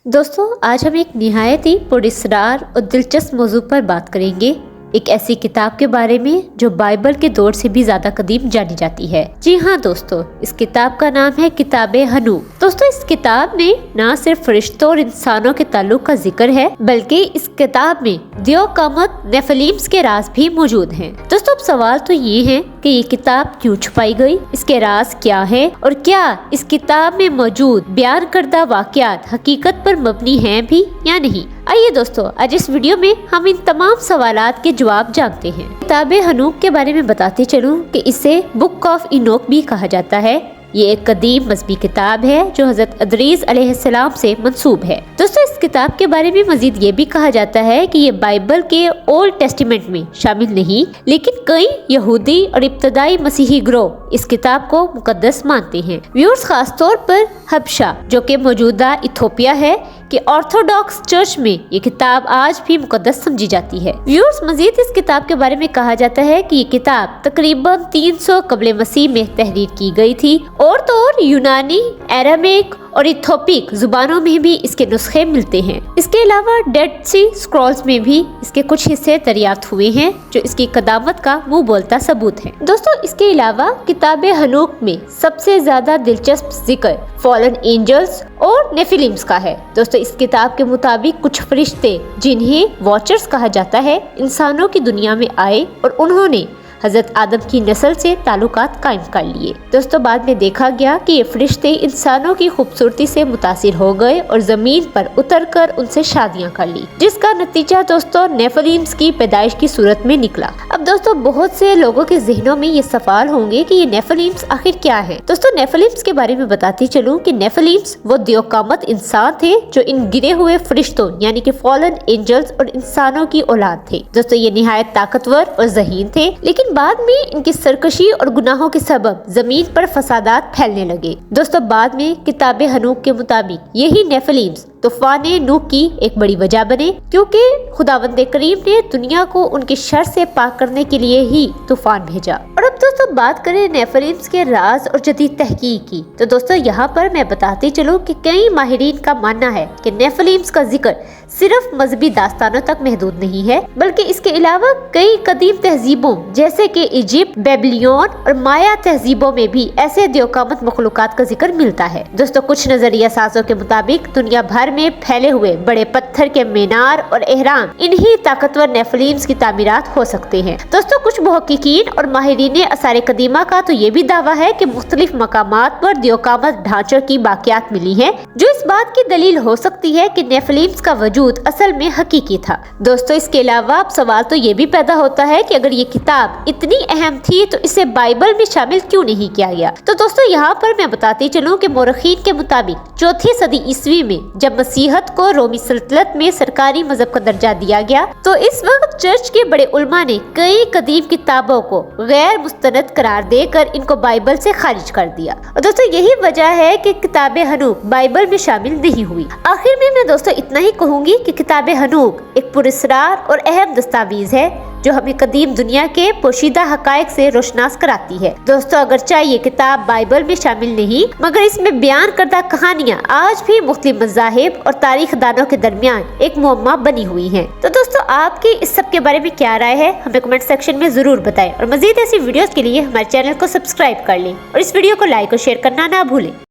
दोस्तों आज हम एक निहायत ही पुरअसरार और दिलचस्प मौजू पर बात करेंगे, एक ऐसी किताब के बारे में जो बाइबल के दौर से भी ज्यादा कदीम जानी जाती है। जी हाँ दोस्तों, इस किताब का नाम है किताबे हनूक। दोस्तों इस किताब में न सिर्फ फरिश्तों और इंसानों के ताल्लुक का जिक्र है, बल्कि इस किताब में दियोकामत नेफिलिम्स के राज भी मौजूद हैं। दोस्तों अब सवाल तो ये है कि ये किताब क्यों छुपाई गई, इसके राज क्या है और क्या इस किताब में मौजूद बयान करदा वाक़यात हकीकत पर मबनी हैं भी या नहीं। आइए दोस्तों आज इस वीडियो में हम इन तमाम सवालात के जवाब जानते हैं। किताबे हनूक के बारे में बताते चलूं कि इसे बुक ऑफ इनोक भी कहा जाता है। ये एक कदीम मज़हबी किताब है जो हज़रत अदरीस अलैहिस्सलाम से मंसूब है। दोस्तों इस किताब के बारे में मजीद ये भी कहा जाता है कि ये बाइबल के ओल्ड टेस्टामेंट में शामिल नहीं, लेकिन कई यहूदी और इब्तदाई मसीही ग्रोह इस किताब को मुकद्दस मानते हैं। व्यूअर्स खास तौर पर हबशा जो कि मौजूदा इथोपिया है कि ऑर्थोडॉक्स चर्च में ये किताब आज भी मुकद्दस समझी जाती है। व्यूअर्स मजीद इस किताब के बारे में कहा जाता है कि ये किताब तकरीबन 300 कबल मसीह में तहरीर की गई थी और तो और यूनानी, अरामिक और इथोपिक जुबानों में भी इसके नुस्खे मिलते हैं। इसके अलावा डेड सी स्क्रॉल्स में भी इसके कुछ हिस्से दरियाफ्त हुए हैं जो इसकी कदामत का मुंह बोलता सबूत है। दोस्तों इसके अलावा किताबे हनूक में सबसे ज्यादा दिलचस्प जिक्र फॉलन एंजल्स और नेफिलिम्स का है। दोस्तों इस किताब के मुताबिक कुछ फरिश्ते जिन्हें वॉचर्स कहा जाता है इंसानों की दुनिया में आए और उन्होंने हजरत आदम की नस्ल से ताल्लुकात कायम कर लिए। दोस्तों बाद में देखा गया कि ये फरिश्ते इंसानों की खूबसूरती से मुतासिर हो गए और जमीन पर उतरकर उनसे शादियां कर ली, जिसका नतीजा दोस्तों नेफिलिम्स की पैदाइश की सूरत में निकला। अब दोस्तों बहुत से लोगों के जहनों में ये सवाल होंगे कि ये नेफिलिम्स आखिर क्या है। दोस्तों नेफिलिम्स के बारे में बताती चलूं कि नेफिलिम्स वो दियोकामत इंसान थे जो इन गिरे हुए फरिश्तों यानी कि फॉलन एंजल्स और इंसानों की औलाद थे। दोस्तों ये निहायत ताकतवर और ज़हीन थे, लेकिन बाद में इनकी सरकशी और गुनाहों के सबब जमीन पर फसादात फैलने लगे। दोस्तों बाद में किताबे हनूक के मुताबिक यही नेफिलिम्स तूफाने नूह की एक बड़ी वजह बने, क्योंकि खुदावंद करीम ने दुनिया को उनके शर से पाक करने के लिए ही तूफान भेजा। और अब दोस्तों बात करें नेफिलिम्स के राज और जदीद तहकीक की, तो दोस्तों यहाँ पर मैं बताती चलूं कि कई माहिरीन का मानना है कि नेफिलिम्स का जिक्र सिर्फ मजहबी दास्तानों तक महदूद नहीं है, बल्कि इसके अलावा कई कदीम तहजीबों जैसे कि इजिप्ट, बेबीलोन और माया तहजीबों में भी ऐसे दियोकामत मखलूकात का जिक्र मिलता है। दोस्तों कुछ नजरिया साजों के मुताबिक दुनिया भर में फैले हुए बड़े पत्थर के मीनार और एहराम इन्हीं ताकतवर नेफिलिम्स की तामीरात हो सकते हैं। दोस्तों कुछ मुहक्किकीन और माहिरीन आसार कदीमा का तो ये भी दावा है कि मुख्तलिफ मकामात पर दियोकामत ढांचों की बाकियात मिली है, जो इस बात की दलील हो सकती है कि नेफिलिम्स का वजूद असल में हकीकी था। दोस्तों इसके अलावा अब सवाल तो ये भी पैदा होता है कि अगर ये किताब इतनी अहम थी तो इसे बाइबल में शामिल क्यों नहीं किया गया। तो दोस्तों यहाँ पर मैं बताती चलूं कि मोरखीन के मुताबिक 4वीं सदी ईस्वी में जब मसीहत को रोमी सल्तनत में सरकारी मजहब का दर्जा दिया गया, तो इस वक्त चर्च के बड़े उलमा ने कई कदीम किताबों को गैर मुस्तनद करार देकर इनको बाइबल से खारिज कर दिया। और दोस्तों यही वजह है कि किताबे हनूक बाइबल में शामिल नहीं हुई। आखिर में मैं दोस्तों इतना ही कहूंगी कि किताबे हनूक एक पुरअसरार और अहम दस्तावेज है जो हमें कदीम दुनिया के पोशीदा हकायक से रोशनास कराती है। दोस्तों अगरचे ये किताब बाइबल में शामिल नहीं, मगर इसमें बयान करदा कहानियाँ आज भी मुख्तलिफ मज़ाहिब और तारीख दानों के दरमियान एक मुअम्मा बनी हुई हैं। तो दोस्तों आपकी इस सब के बारे में क्या राय है, हमें कमेंट सेक्शन में जरूर बताएं और मजीद ऐसी वीडियोस के लिए हमारे चैनल को सब्सक्राइब कर लें और इस वीडियो को लाइक और शेयर करना ना भूलें।